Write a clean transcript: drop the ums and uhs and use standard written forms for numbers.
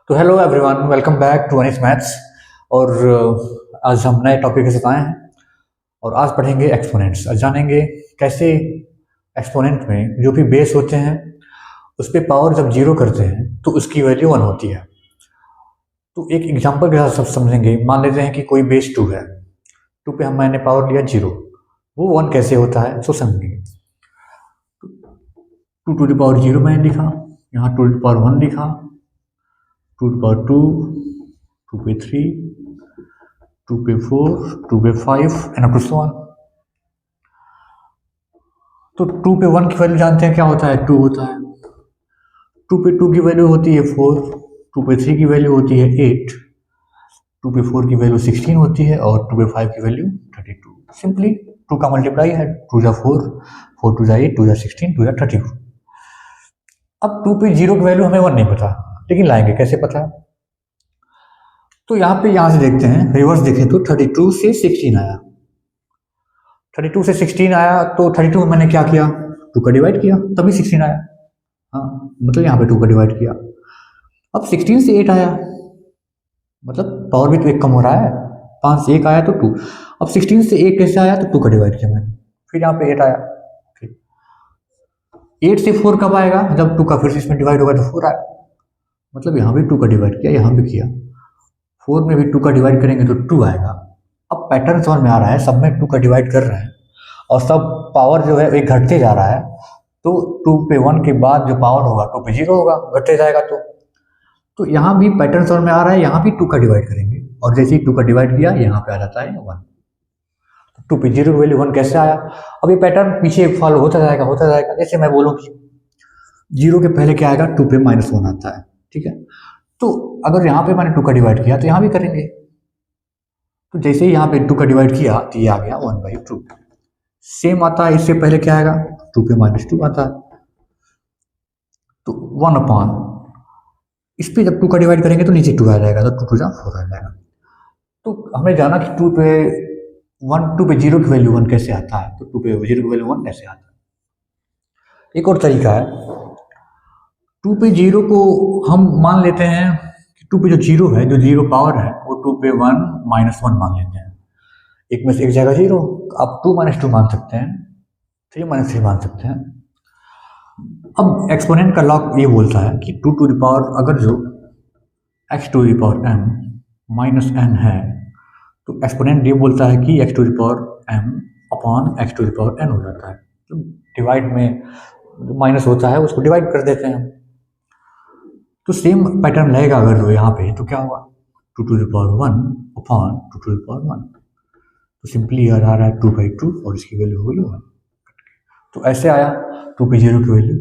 तो hello everyone, welcome back to Anis maths. और आज हम नए टॉपिक के साथ आए हैं और आज पढ़ेंगे एक्सपोनेंट्स। आज जानेंगे कैसे एक्सपोनेंट में जो भी बेस होते हैं उस पर पावर जब जीरो करते हैं तो उसकी वैल्यू वन होती है। तो एक एग्जांपल के साथ सब समझेंगे। मान लेते हैं कि कोई बेस टू है, टू पे मैंने पावर लिया जीरो, वो वन कैसे होता है सो समझेंगे। टू द पावर जीरो मैंने लिखा, यहाँ टू द पावर वन लिखा, टू द पावर टू पे थ्री, टू पे फोर, टू पे five and up to so on. तो टू पे वन की वैल्यू जानते हैं क्या होता है, टू होता है। टू पे टू की वैल्यू होती है फोर, टू पे थ्री की वैल्यू होती है एट, टू पे फोर की वैल्यू 16 होती है और टू पे फाइव की वैल्यू 32। सिंपली टू का मल्टीप्लाई है, टू जा फोर, फोर टू जा एट, टू जा 16, टू जा 32। अब टू पे जीरो की वैल्यू हमें वन नहीं पता, लेकिन लाएंगे कैसे पता। तो यहाँ से देखते हैं, रिवर्स देखें तो 32 से 16 आया, 32 से 16 आया तो 32 में मैंने क्या किया, टू का डिवाइड किया तभी 16 आया। हाँ, मतलब यहाँ पे टू का डिवाइड किया। अब 16 से 8 आया, मतलब पावर भी तो एक कम हो रहा है, 5 से 1 आया तो 2। अब 16 से 1 कैसे आया, तो 2 का डिवाइड किया मैंने, फिर यहाँ पे 8 आया। फिर 8 से 4 कब आएगा, जब 2 का फिर से इसमें डिवाइड होगा तो 4 आया, मतलब यहाँ भी 2 का डिवाइड किया, यहाँ भी किया। 4 में भी 2 का डिवाइड करेंगे तो 2 आएगा। अब पैटर्न समझ में आ रहा है, सब में 2 का डिवाइड कर रहे हैं और सब पावर जो है एक घटते जा रहा है। तो 2 पे 1 के बाद जो पावर होगा 2 पे 0 होगा, घटते जाएगा। तो यहाँ भी पैटर्न समझ में आ रहा है, यहाँ भी 2 का डिवाइड करेंगे और जैसे ही 2 का डिवाइड किया यहाँ पे आ जाता है 1। तो 2 पे 0 की वैल्यू 1 कैसे आया। अब ये पैटर्न पीछे फॉलो होता जाएगा। जैसे मैं बोलूँ कि 0 के पहले क्या आएगा, 2 पे -1 आता है, ठीक है। तो अगर यहाँ पे मैंने 2 का डिवाइड किया तो यहाँ भी करेंगे। तो जैसे ही यहाँ पे 2 का डिवाइड किया तो ये आ गया 1/2। सेम आता है, इससे पहले क्या आएगा, 2 पे -2 आता है, तो 1/, इस पे जब 2 का डिवाइड करेंगे तो नीचे 2 आ जाएगा, तो 2 टू जा 4 आ जाएगा। तो हमने जाना कि 2 पे 0 की वैल्यू 1 कैसे आता है, तो 2 पे 0 की वैल्यू 1 कैसे आता है। एक और तरीका है, 2 पे 0 को हम मान लेते हैं कि 2 पे जो 0 है, जो 0 पावर है, वो 2 पे 1 -1 मान लेते हैं। एक में से एक जाएगा 0, आप 2 - 2 मान सकते हैं, 3 - 3 मान सकते हैं। अब एक्सपोनेंट का लॉ ये बोलता है कि 2 टू द पावर अगर जो x to the power m minus n है, तो एक्सपोनेंट ये बोलता है कि x to the power m upon x to the power n हो जाता है। तो डिवाइड में जो माइनस होता है उसको डिवाइड कर देते हैं। तो सेम पैटर्न रहेगा अगर जो यहाँ पे, तो क्या होगा, 2 to the power 1 upon 2 to the power 1। तो सिंपली याद आ रहा है 2/2 और इसकी वैल्यू हो गई 1। तो ऐसे आया 2 पे 0 की वैल्यू।